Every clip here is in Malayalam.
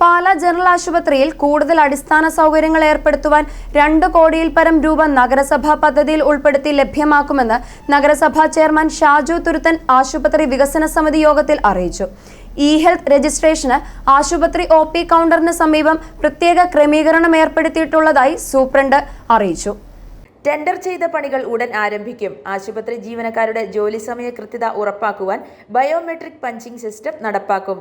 പാലാ ജനറൽ ആശുപത്രിയിൽ കൂടുതൽ അടിസ്ഥാന സൗകര്യങ്ങൾ ഏർപ്പെടുത്തുവാൻ 2 കോടിയിൽ പരം രൂപ നഗരസഭാ പദ്ധതിയിൽ ഉൾപ്പെടുത്തി ലഭ്യമാക്കുമെന്ന് നഗരസഭാ ചെയർമാൻ ഷാജു തുരുത്തൻ ആശുപത്രി വികസന സമിതി യോഗത്തിൽ അറിയിച്ചു. ഇ-ഹെൽത്ത് രജിസ്ട്രേഷന് ആശുപത്രി ഒ.പി. കൗണ്ടറിന് സമീപം പ്രത്യേക ക്രമീകരണം ഏർപ്പെടുത്തിയിട്ടുള്ളതായി സൂപ്രണ്ട് അറിയിച്ചു. ടെൻഡർ ചെയ്ത പണികൾ ഉടൻ ആരംഭിക്കും. ആശുപത്രി ജീവനക്കാരുടെ ജോലി സമയ കൃത്യത ഉറപ്പാക്കുവാൻ ബയോമെട്രിക് പഞ്ചിംഗ് സിസ്റ്റം നടപ്പാക്കും.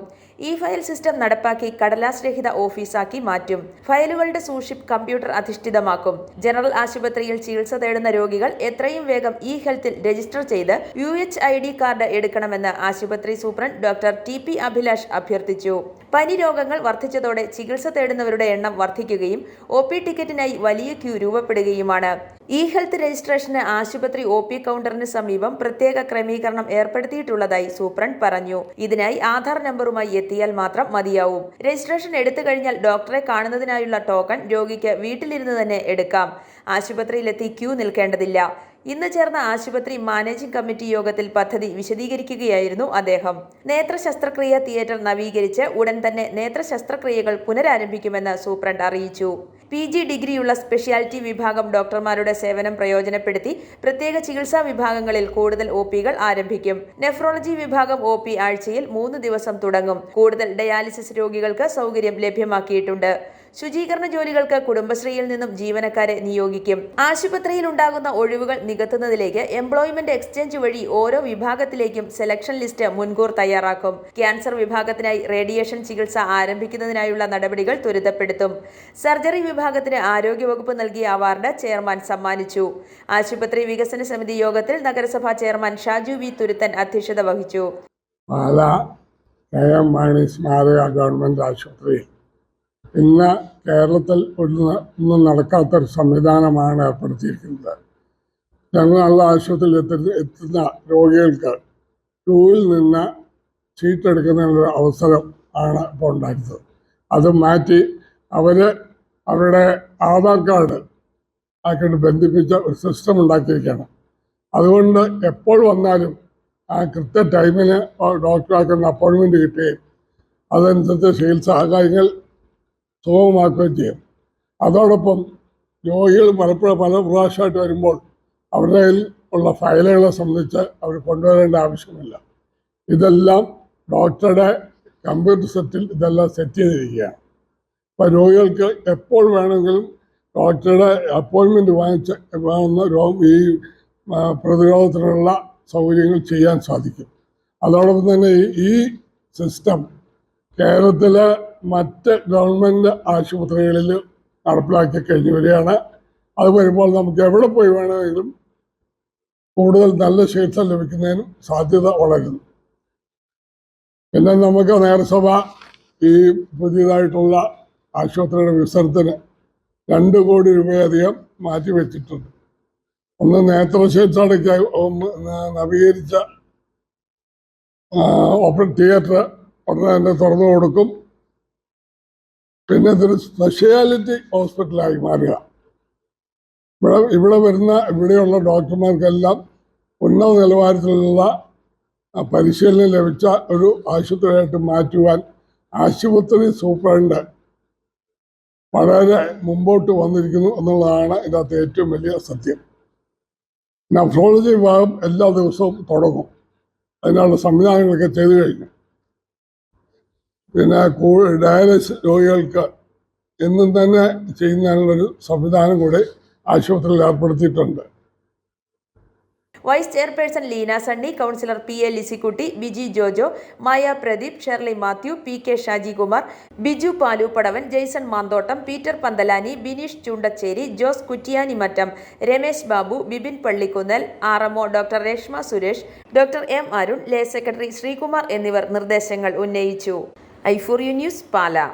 ഇ-ഫയൽ സിസ്റ്റം നടപ്പാക്കി കടലാസ് രഹിത ഓഫീസാക്കി മാറ്റും. ഫയലുകളുടെ സൂക്ഷിപ്പ് കമ്പ്യൂട്ടർ അധിഷ്ഠിതമാക്കും. ജനറൽ ആശുപത്രിയിൽ ചികിത്സ തേടുന്ന രോഗികൾ എത്രയും വേഗം ഇ-ഹെൽത്തിൽ രജിസ്റ്റർ ചെയ്ത് UHID കാർഡ് എടുക്കണമെന്ന് ആശുപത്രി സൂപ്രണ്ട് ഡോക്ടർ ടി.പി. അഭിലാഷ് അഭ്യർത്ഥിച്ചു. പനി രോഗങ്ങൾ വർദ്ധിച്ചതോടെ ചികിത്സ തേടുന്നവരുടെ എണ്ണം വർദ്ധിക്കുകയും ഒ.പി. ടിക്കറ്റിനായി വലിയ ക്യൂ രൂപപ്പെടുകയുമാണ്. ഇ-ഹെൽത്ത് രജിസ്ട്രേഷന് ആശുപത്രി ഒ.പി. കൗണ്ടറിന് സമീപം പ്രത്യേക ക്രമീകരണം ഏർപ്പെടുത്തിയിട്ടുള്ളതായി സൂപ്രണ്ട് പറഞ്ഞു. ഇതിനായി ആധാർ നമ്പറുമായി എത്തിയാൽ മാത്രം മതിയാവും. രജിസ്ട്രേഷൻ എടുത്തു കഴിഞ്ഞാൽ ഡോക്ടറെ കാണുന്നതിനായുള്ള ടോക്കൺ രോഗിക്ക് വീട്ടിലിരുന്ന് തന്നെ എടുക്കാം. ആശുപത്രിയിലെത്തി ക്യൂ നിൽക്കേണ്ടതില്ല. ഇന്ന് ചേർന്ന ആശുപത്രി മാനേജിംഗ് കമ്മിറ്റി യോഗത്തിൽ പദ്ധതി വിശദീകരിക്കുകയായിരുന്നു അദ്ദേഹം. നേത്ര ശസ്ത്രക്രിയ തിയേറ്റർ നവീകരിച്ച് ഉടൻ തന്നെ നേത്ര ശസ്ത്രക്രിയകൾ പുനരാരംഭിക്കുമെന്ന് സൂപ്രണ്ട് അറിയിച്ചു. PG ഡിഗ്രിയുള്ള സ്പെഷ്യാലിറ്റി വിഭാഗം ഡോക്ടർമാരുടെ സേവനം പ്രയോജനപ്പെടുത്തി പ്രത്യേക ചികിത്സാ വിഭാഗങ്ങളിൽ കൂടുതൽ ഒ.പി.കൾ ആരംഭിക്കും. നെഫ്രോളജി വിഭാഗം ഒ.പി. ആഴ്ചയിൽ 3 ദിവസം തുടങ്ങും. കൂടുതൽ ഡയാലിസിസ് രോഗികൾക്ക് സൗകര്യം ലഭ്യമാക്കിയിട്ടുണ്ട്. ശുചീകരണ ജോലികൾക്ക് കുടുംബശ്രീയിൽ നിന്നും ജീവനക്കാരെ നിയോഗിക്കും. ആശുപത്രിയിൽ ഉണ്ടാകുന്ന ഒഴിവുകൾ നികത്തുന്നതിലേക്ക് എംപ്ലോയ്മെന്റ് എക്സ്ചേഞ്ച് വഴി ഓരോ വിഭാഗത്തിലേക്കും സെലക്ഷൻ ലിസ്റ്റ് മുൻകൂർ തയ്യാറാക്കും. ക്യാൻസർ വിഭാഗത്തിനായി റേഡിയേഷൻ ചികിത്സ ആരംഭിക്കുന്നതിനായുള്ള നടപടികൾ ത്വരിതപ്പെടുത്തും. സർജറി വിഭാഗത്തിന് ആരോഗ്യവകുപ്പ് നൽകിയ അവാർഡ് ചെയർമാൻ സമ്മാനിച്ചു. ആശുപത്രി വികസന സമിതി യോഗത്തിൽ നഗരസഭാ ചെയർമാൻ ഷാജു വി തുരുത്തൻ അധ്യക്ഷത വഹിച്ചു. ഗവൺമെന്റ് ആശുപത്രി ഇന്ന് കേരളത്തിൽ ഒന്നും നടക്കാത്തൊരു സംവിധാനമാണ് ഏർപ്പെടുത്തിയിരിക്കുന്നത്. ജനറൽ ആശുപത്രിയിൽ എത്തുന്ന രോഗികൾക്ക് ക്യൂവിൽ നിന്ന് സീറ്റ് എടുക്കുന്നതിനുള്ള അവസരം ആണ് ഇപ്പോൾ ഉണ്ടായിരുന്നത്. അത് മാറ്റി അവരുടെ ആധാർ കാർഡ് ആക്കിയിട്ട് ബന്ധിപ്പിച്ച ഒരു സിസ്റ്റം ഉണ്ടാക്കിയിരിക്കുകയാണ്. അതുകൊണ്ട് എപ്പോൾ വന്നാലും ആ കൃത്യ ടൈമിന് ഡോക്ടറാക്കുന്ന അപ്പോയിൻമെൻറ്റ് കിട്ടുകയും അതനുസരിച്ച് ചികിത്സാ കാര്യങ്ങൾ സുഗമമാക്കുകയും ചെയ്യും. അതോടൊപ്പം രോഗികൾ പല പ്രാവശ്യമായിട്ട് വരുമ്പോൾ അവരുടെ കയ്യിൽ ഉള്ള ഫയലുകളെ സംബന്ധിച്ച് അവർ കൊണ്ടുവരേണ്ട ആവശ്യമില്ല. ഇതെല്ലാം ഡോക്ടറുടെ കമ്പ്യൂട്ടർ ഇതെല്ലാം സെറ്റ് ചെയ്തിരിക്കുകയാണ്. അപ്പോൾ രോഗികൾക്ക് എപ്പോൾ വേണമെങ്കിലും ഡോക്ടറുടെ അപ്പോയിൻമെൻറ്റ് വാങ്ങിച്ച് ഈ പ്രതിരോധത്തിനുള്ള സൗകര്യങ്ങൾ ചെയ്യാൻ സാധിക്കും. അതോടൊപ്പം തന്നെ ഈ സിസ്റ്റം കേരളത്തിലെ മറ്റ് ഗവൺമെൻറ് ആശുപത്രികളിൽ നടപ്പിലാക്കി കഴിഞ്ഞു വരികയാണ്. അത് വരുമ്പോൾ നമുക്ക് എവിടെ പോയി വേണമെങ്കിലും കൂടുതൽ നല്ല ചികിത്സ ലഭിക്കുന്നതിനും സാധ്യത വളരുന്നു. പിന്നെ നമുക്ക് നഗരസഭ ഈ പുതിയതായിട്ടുള്ള ആശുപത്രിയുടെ വികസനത്തിന് 2 കോടി രൂപയധികം മാറ്റിവെച്ചിട്ടുണ്ട്. ഒന്ന് നേത്രശികിത്സയ്ക്കായി നവീകരിച്ച തിയേറ്റർ ഉടനെ തന്നെ തുറന്നു കൊടുക്കും. പിന്നെ ഇതൊരു സ്പെഷ്യാലിറ്റി ഹോസ്പിറ്റലായി മാറുക. ഇവിടെയുള്ള ഡോക്ടർമാർക്കെല്ലാം ഉന്നത നിലവാരത്തിലുള്ള പരിശീലനം ലഭിച്ച ഒരു ആശുപത്രിയായിട്ട് മാറ്റുവാൻ ആശുപത്രി സൂപ്രണ്ട് വളരെ മുമ്പോട്ട് വന്നിരിക്കുന്നു എന്നുള്ളതാണ് ഇതിനകത്ത് ഏറ്റവും വലിയ സത്യം. നെഫ്രോളജി വിഭാഗം എല്ലാ ദിവസവും തുടങ്ങും. അതിനുള്ള സംവിധാനങ്ങളൊക്കെ ചെയ്തു കഴിഞ്ഞു. പിന്നെ ഡയാലിസിസ് രോഗികൾക്ക് എന്നും തന്നെ ചെയ്യുന്നതിനുള്ളൊരു സംവിധാനം കൂടി ആശുപത്രിയിൽ ഏർപ്പെടുത്തിയിട്ടുണ്ട്. Vice chairperson Leena Sunny, councillor P.A. Lissykutty, Biji Jojo, Maya Pradeep, Shirley Mathew, P.K. Shajikumar, Biju Palupadavan, Jaison Manthottam, Peter Panthalani, Bineesh Choondacherry, Jose Kuttiyanimattam, Ramesh Babu, Bibin Pallikunnel, RMO doctor Reshma Suresh, doctor M. Arun, lay secretary Sreekumar എന്നിവർ നിർദ്ദേശങ്ങൾ ഉന്നയിച്ചു. i4u news, Pala.